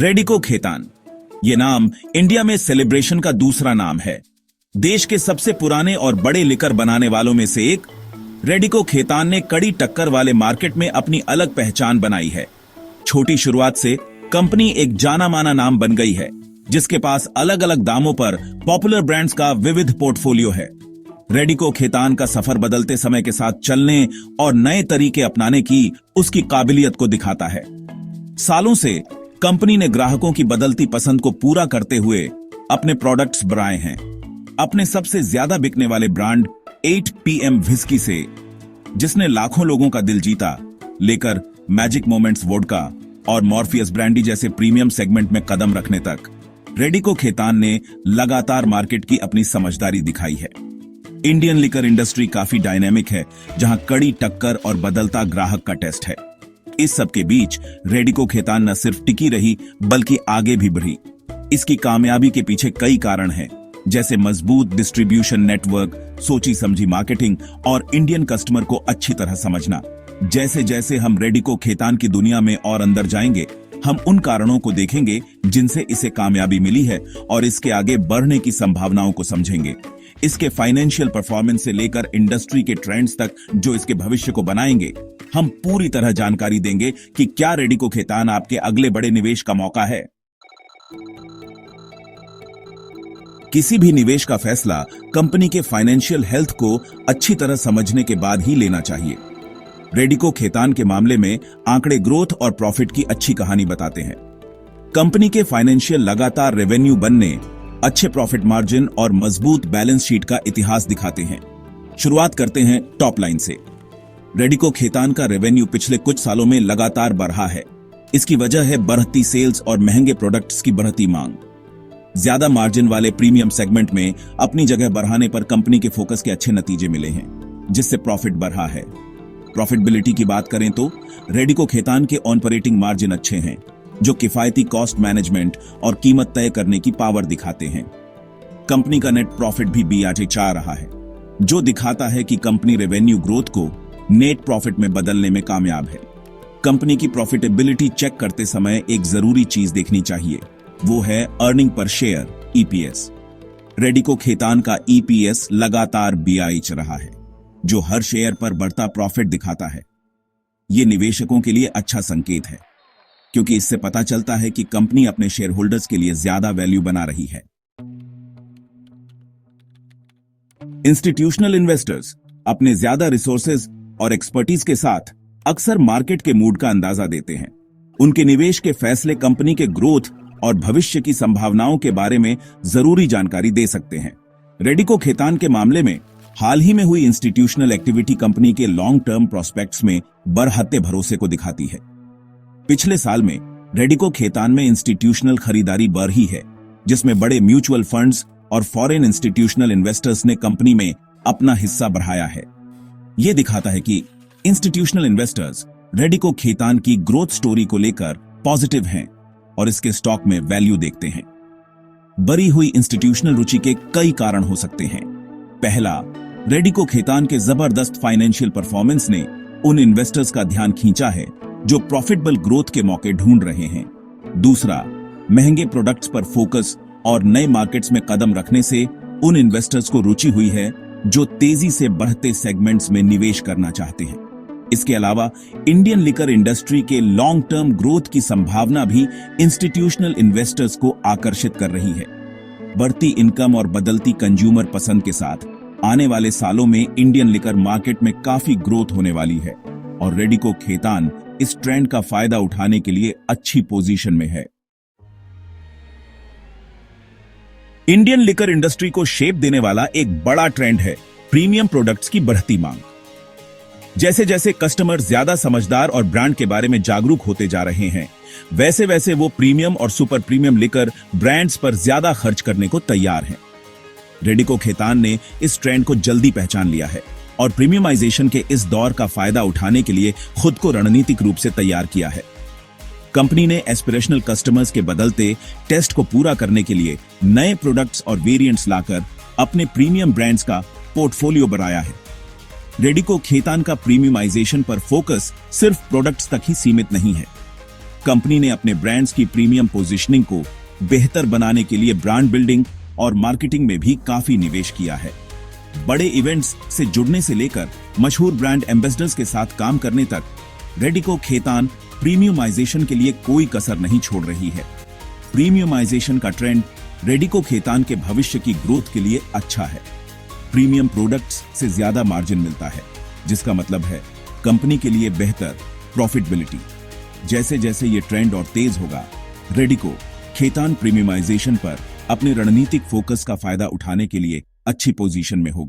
रेडिको खेतान, ये नाम इंडिया में सेलिब्रेशन का दूसरा नाम है। देश के सबसे पुराने और बड़े लिकर बनाने वालों में से एक रेडिको खेतान ने कड़ी टक्कर वाले मार्केट में अपनी अलग पहचान बनाई है। छोटी शुरुआत से कंपनी एक जाना माना नाम बन गई है, जिसके पास अलग अलग दामों पर पॉपुलर ब्रांड्स का विविध पोर्टफोलियो है। रेडिको खेतान का सफर बदलते समय के साथ चलने और नए तरीके अपनाने की उसकी काबिलियत को दिखाता है। सालों से कंपनी ने ग्राहकों की बदलती पसंद को पूरा करते हुए अपने प्रोडक्ट्स बनाए हैं। अपने सबसे ज्यादा बिकने वाले ब्रांड 8 PM व्हिस्की से, जिसने लाखों लोगों का दिल जीता, लेकर मैजिक मोमेंट्स वोडका और मॉर्फियस ब्रांडी जैसे प्रीमियम सेगमेंट में कदम रखने तक, रेडिको खेतान ने लगातार मार्केट की अपनी समझदारी दिखाई है। इंडियन लिकर इंडस्ट्री काफी डायनेमिक है, जहां कड़ी टक्कर और बदलता ग्राहक का टेस्ट है। इस सब के बीच रेडिको खेतान न सिर्फ टिकी रही बल्कि आगे भी बढ़ी। इसकी कामयाबी के पीछे कई कारण हैं, जैसे मजबूत डिस्ट्रीब्यूशन नेटवर्क, सोची समझी मार्केटिंग और इंडियन कस्टमर को अच्छी तरह समझना। जैसे जैसे हम रेडिको खेतान की दुनिया में और अंदर जाएंगे, हम उन कारणों को देखेंगे जिनसे इसे कामयाबी मिली है और इसके आगे बढ़ने की संभावनाओं को समझेंगे। इसके फाइनेंशियल परफॉर्मेंस से लेकर इंडस्ट्री के ट्रेंड्स तक जो इसके भविष्य को बनाएंगे, हम पूरी तरह जानकारी देंगे कि क्या रेडिको खेतान आपके अगले बड़े निवेश का मौका है। किसी भी निवेश का फैसला कंपनी के फाइनेंशियल हेल्थ को अच्छी तरह समझने के बाद ही लेना चाहिए। रेडिको खेतान के मामले में आंकड़े ग्रोथ और प्रॉफिट की अच्छी कहानी बताते हैं। कंपनी के फाइनेंशियल लगातार रेवेन्यू बनने, अच्छे प्रॉफिट मार्जिन और मजबूत बैलेंस शीट का इतिहास दिखाते हैं। शुरुआत करते हैं टॉप लाइन से। रेडिको खेतान का रेवेन्यू पिछले कुछ सालों में लगातार बढ़ा है। इसकी वजह है बढ़ती सेल्स और महंगे प्रोडक्ट्स की बढ़ती मांग। ज्यादा मार्जिन वाले प्रीमियम सेगमेंट में अपनी जगह बढ़ाने पर कंपनी के फोकस के अच्छे नतीजे मिले हैं, जिससे प्रॉफिट बढ़ा है। प्रॉफिटेबिलिटी की बात करें तो रेडिको खेतान के ऑपरेटिंग मार्जिन अच्छे हैं, जो किफायती कॉस्ट मैनेजमेंट और कीमत तय करने की पावर दिखाते हैं। कंपनी का नेट प्रॉफिट भी BRT चाह रहा है, जो दिखाता है कि कंपनी रेवेन्यू ग्रोथ को नेट प्रॉफिट में बदलने में कामयाब है। कंपनी की प्रॉफिटेबिलिटी चेक करते समय एक जरूरी चीज देखनी चाहिए, वो है earning per share EPS। Radico Khetan का EPS लगातार BRH रहा है, जो हर शेयर पर बढ़ता प्रॉफिट दिखाता है। यह निवेशकों के लिए अच्छा संकेत है, क्योंकि इससे पता चलता है कि कंपनी अपने शेयर होल्डर्स के लिए ज्यादा वैल्यू बना रही है। इंस्टीट्यूशनल इन्वेस्टर्स अपने ज्यादा रिसोर्सेज और एक्सपर्टीज के साथ अक्सर मार्केट के मूड का अंदाजा देते हैं। उनके निवेश के फैसले कंपनी के ग्रोथ और भविष्य की संभावनाओं के बारे में जरूरी जानकारी दे सकते हैं। रेडिको खेतान के मामले में हाल ही में हुई इंस्टीट्यूशनल एक्टिविटी कंपनी के लॉन्ग टर्म प्रोस्पेक्ट्स में बरहत्ते भरोसे को दिखाती है। पिछले साल में रेडिको खेतान में इंस्टीट्यूशनल खरीदारी बढ़ी है, जिसमें बड़े म्यूचुअल फंड्स और फॉरेन इंस्टीट्यूशनल इन्वेस्टर्स ने कंपनी में अपना हिस्सा बढ़ाया है। यह दिखाता है कि इंस्टीट्यूशनल इन्वेस्टर्स रेडिको खेतान की ग्रोथ स्टोरी को लेकर पॉजिटिव हैं और इसके स्टॉक में वैल्यू देखते हैं। बढ़ी हुई इंस्टीट्यूशनल रुचि के कई कारण हो सकते हैं। पहला, रेडिको खेतान के जबरदस्त फाइनेंशियल परफॉर्मेंस ने उन इन्वेस्टर्स का ध्यान खींचा है जो प्रॉफिटेबल ग्रोथ के मौके ढूंढ रहे हैं। दूसरा, महंगे प्रोडक्ट्स पर फोकस और नए मार्केट्स में कदम रखने से उन इन्वेस्टर्स को रुचि हुई है जो तेजी से बढ़ते सेगमेंट्स में निवेश करना चाहते हैं। इसके अलावा इंडियन लिकर इंडस्ट्री के लॉन्ग टर्म ग्रोथ की संभावना भी इंस्टीट्यूशनल इन्वेस्टर्स को आकर्षित कर रही है। बढ़ती इनकम और बदलती कंज्यूमर पसंद के साथ आने वाले सालों में इंडियन लिकर मार्केट में काफी ग्रोथ होने वाली है और रेडिको खेतान इस ट्रेंड का फायदा उठाने के लिए अच्छी पोजीशन में है। इंडियन लिकर इंडस्ट्री को शेप देने वाला एक बड़ा ट्रेंड है प्रीमियम प्रोडक्ट्स की बढ़ती मांग। जैसे जैसे कस्टमर ज्यादा समझदार और ब्रांड के बारे में जागरूक होते जा रहे हैं, वैसे वैसे वो प्रीमियम और सुपर प्रीमियम लिकर ब्रांड्स पर ज्यादा खर्च करने को तैयार हैं। रेडिको खेतान ने इस ट्रेंड को जल्दी पहचान लिया है और प्रीमियमाइजेशन के इस दौर का फायदा उठाने के लिए खुद को रणनीतिक रूप से तैयार किया है। कंपनी ने एस्पिरेशनल कस्टमर्स के बदलते टेस्ट को पूरा करने के लिए नए प्रोडक्ट्स और वेरिएंट्स लाकर अपने प्रीमियम ब्रांड्स का पोर्टफोलियो बढ़ाया है। रेडिको खेतान का प्रीमियमाइजेशन पर फोकस सिर्फ प्रोडक्ट्स तक ही सीमित नहीं है। कंपनी ने अपने ब्रांड्स की प्रीमियम पोजीशनिंग को बेहतर बनाने के लिए ब्रांड बिल्डिंग और मार्केटिंग में भी काफी निवेश किया है। बड़े इवेंट्स से जुड़ने से लेकर मशहूर ब्रांड एम्बेसडर्स के साथ काम करने तक रेडिको खेतान प्रीमियमाइजेशन के लिए कोई कसर नहीं छोड़ रही है। प्रीमियमाइजेशन का ट्रेंड रेडिको खेतान के भविष्य की ग्रोथ के लिए अच्छा है। प्रीमियम प्रोडक्ट्स से ज्यादा मार्जिन मिलता है, जिसका मतलब है कंपनी के लिए बेहतर प्रॉफिटेबिलिटी। जैसे जैसे ये ट्रेंड और तेज होगा, रेडिको खेतान प्रीमियमाइजेशन पर अपने रणनीतिक फोकस का फायदा उठाने के लिए अच्छी पोजीशन में होगी।